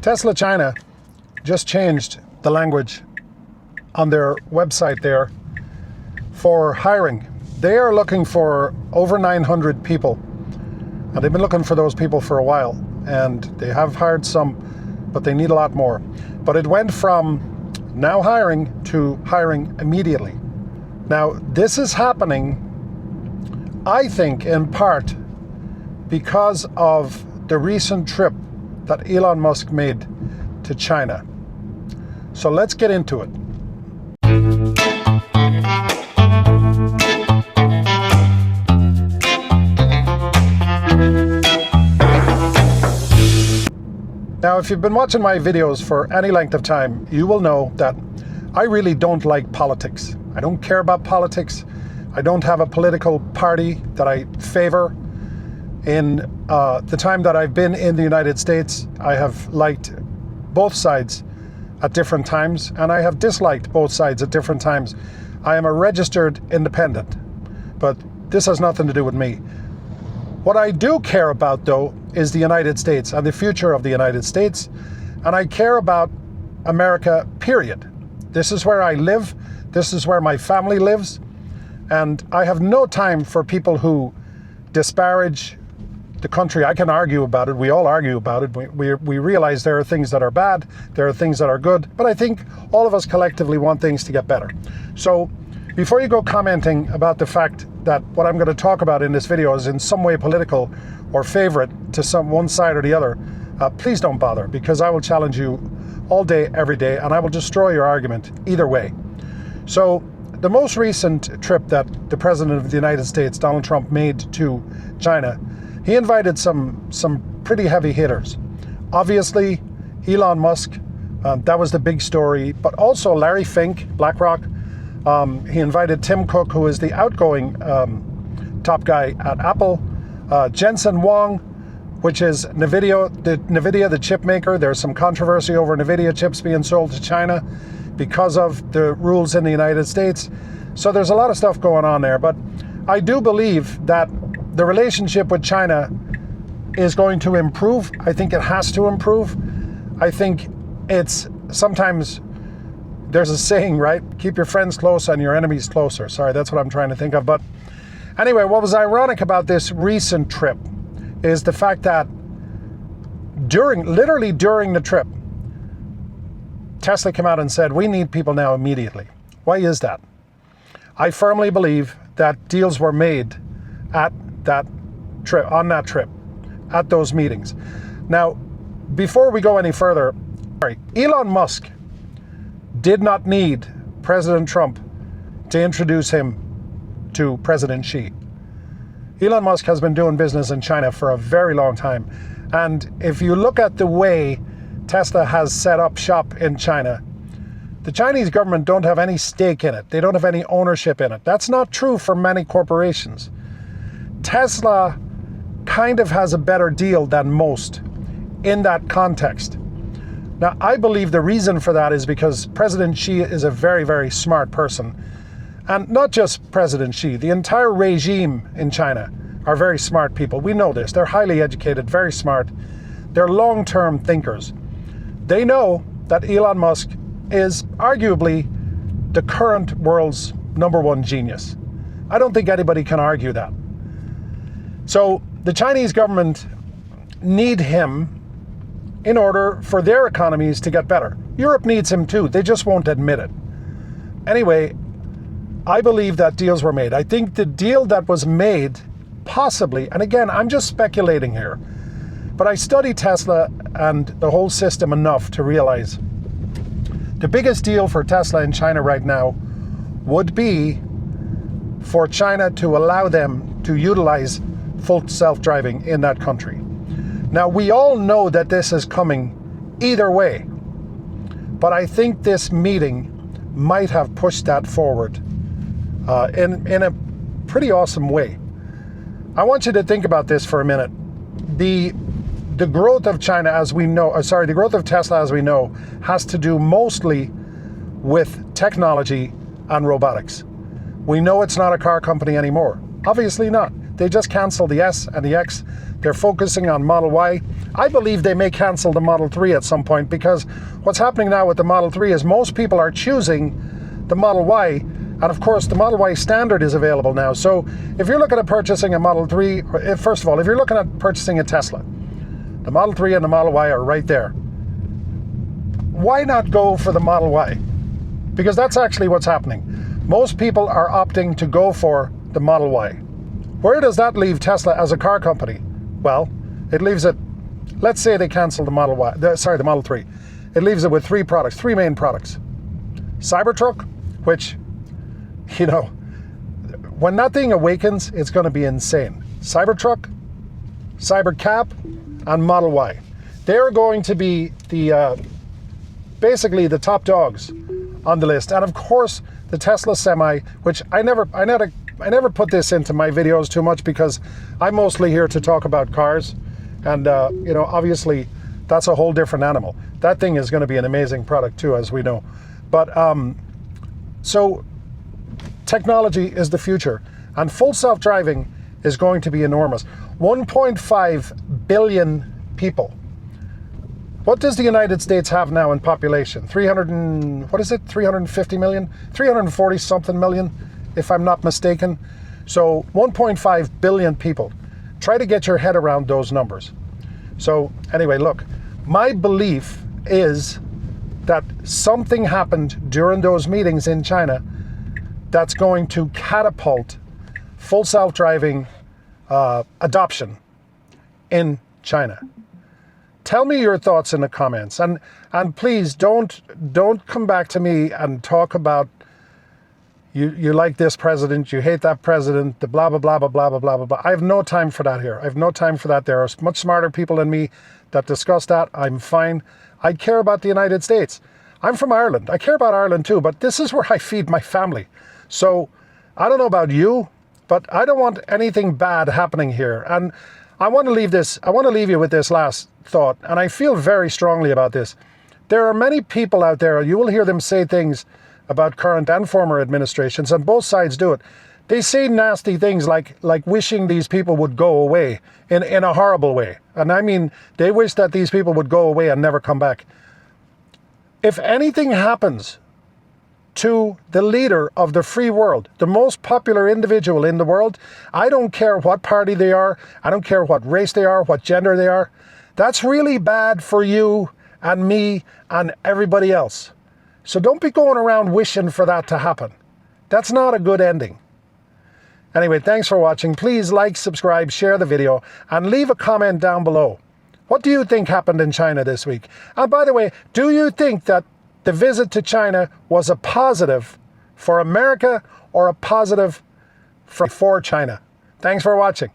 Tesla China just changed the language on their website there for hiring. They are looking for over 900 people. And they've been looking for those people for a while. And they have hired some, but they need a lot more. But it went from now hiring to hiring immediately. Now, this is happening, I think, in part because of the recent trip that Elon Musk made to China. So let's get into it. Now, if you've been watching my videos for any length of time, you will know that I really don't like politics. I don't care about politics. I don't have a political party that I favor. In the time that I've been in the United States, I have liked both sides at different times, and I have disliked both sides at different times. I am a registered independent, but this has nothing to do with me. What I do care about, though, is the United States and the future of the United States, and I care about America, period. This is where I live, this is where my family lives, and I have no time for people who disparage the country. I can argue about it, we all argue about it, we realize there are things that are bad, there are things that are good, but I think all of us collectively want things to get better. So before you go commenting about the fact that what I'm going to talk about in this video is in some way political or favorite to one side or the other, please don't bother, because I will challenge you all day, every day, and I will destroy your argument either way. So the most recent trip that the President of the United States, Donald Trump, made to China, he invited some pretty heavy hitters. Obviously, Elon Musk, that was the big story, but also Larry Fink, BlackRock. He invited Tim Cook, who is the outgoing top guy at Apple. Jensen Huang, which is NVIDIA, the chip maker. There's some controversy over NVIDIA chips being sold to China because of the rules in the United States. So there's a lot of stuff going on there. But I do believe that the relationship with China is going to improve. I think it has to improve. I think it's sometimes, there's a saying, right? Keep your friends close and your enemies closer. Sorry, that's what I'm trying to think of. But anyway, what was ironic about this recent trip is the fact that literally during the trip, Tesla came out and said, we need people now immediately. Why is that? I firmly believe that deals were made at that trip, on that trip, at those meetings. Now, before we go any further, Elon Musk did not need President Trump to introduce him to President Xi. Elon Musk has been doing business in China for a very long time. And if you look at the way Tesla has set up shop in China, the Chinese government don't have any stake in it. They don't have any ownership in it. That's not true for many corporations. Tesla kind of has a better deal than most in that context. Now, I believe the reason for that is because President Xi is a very, very smart person. And not just President Xi, the entire regime in China are very smart people. We know this. They're highly educated, very smart. They're long-term thinkers. They know that Elon Musk is arguably the current world's #1 genius. I don't think anybody can argue that. So the Chinese government need him in order for their economies to get better. Europe needs him too. They just won't admit it. Anyway, I believe that deals were made. I think the deal that was made, possibly, and again, I'm just speculating here, but I study Tesla and the whole system enough to realize the biggest deal for Tesla in China right now would be for China to allow them to utilize full self-driving in that country. Now, we all know that this is coming either way, but I think this meeting might have pushed that forward in a pretty awesome way. I want you to think about this for a minute. The growth of China, as we know, the growth of Tesla, as we know, has to do mostly with technology and robotics. We know it's not a car company anymore. Obviously not. They just canceled the S and the X. They're focusing on Model Y. I believe they may cancel the Model 3 at some point, because what's happening now with the Model 3 is most people are choosing the Model Y. And of course, the Model Y Standard is available now. So if you're looking at purchasing a Model 3, first of all, if you're looking at purchasing a Tesla, the Model 3 and the Model Y are right there. Why not go for the Model Y? Because that's actually what's happening. Most people are opting to go for the Model Y. Where does that leave Tesla as a car company? Well, it leaves it, let's say they cancel the Model Y, the Model 3. It leaves it with three main products. Cybertruck, which, you know, when that thing awakens, it's going to be insane. Cybertruck, Cybercab, and Model Y. They're going to be the basically the top dogs on the list. And of course, the Tesla Semi, which I never put this into my videos too much, because I'm mostly here to talk about cars. And you know, obviously, that's a whole different animal. That thing is going to be an amazing product too, as we know. But so technology is the future, and full self-driving is going to be enormous. 1.5 billion people. What does the United States have now in population? 350 million? 340 something million, if I'm not mistaken. So 1.5 billion people. Try to get your head around those numbers. So anyway, look, my belief is that something happened during those meetings in China that's going to catapult full self-driving adoption in China. Tell me your thoughts in the comments, and please don't come back to me and talk about you like this president, you hate that president, the blah blah blah blah blah blah blah blah. I have no time for that here. I have no time for that. There are much smarter people than me that discuss that. I'm fine. I care about the United States. I'm from Ireland. I care about Ireland too, but this is where I feed my family. So I don't know about you, but I don't want anything bad happening here. And I want to leave you with this last thought, and I feel very strongly about this. There are many people out there, you will hear them say things about current and former administrations, and both sides do it. They say nasty things like wishing these people would go away in a horrible way. And I mean, they wish that these people would go away and never come back. If anything happens to the leader of the free world, the most popular individual in the world, I don't care what party they are, I don't care what race they are, what gender they are, that's really bad for you and me and everybody else. So don't be going around wishing for that to happen. That's not a good ending. Anyway, thanks for watching. Please like, subscribe, share the video, and leave a comment down below. What do you think happened in China this week? And by the way, do you think that the visit to China was a positive for America or a positive for China? Thanks for watching.